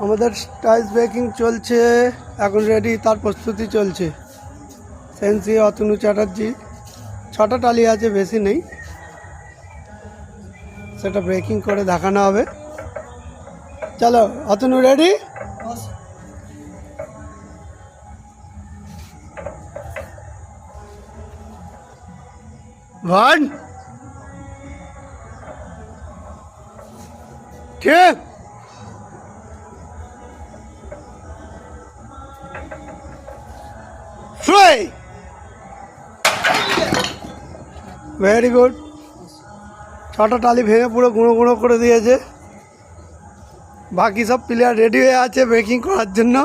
আমাদের tiles breaking চলছে, এখন রেডি, তার প্রস্তুতি চলছে। সেন্সি অতনু চ্যাটার্জি 6টা টালি আছে, বেশি নেই, সেটা ব্রেকিং করে দেখানো হবে। চলো Atanu ready? One two three. Very good. 6টা টালি ভেঙে পুরো গুঁড়ো গুঁড়ো করে দিয়েছে। বাকি সব প্লেয়ার রেডি হয়ে আছে ব্রেকিং করার জন্য।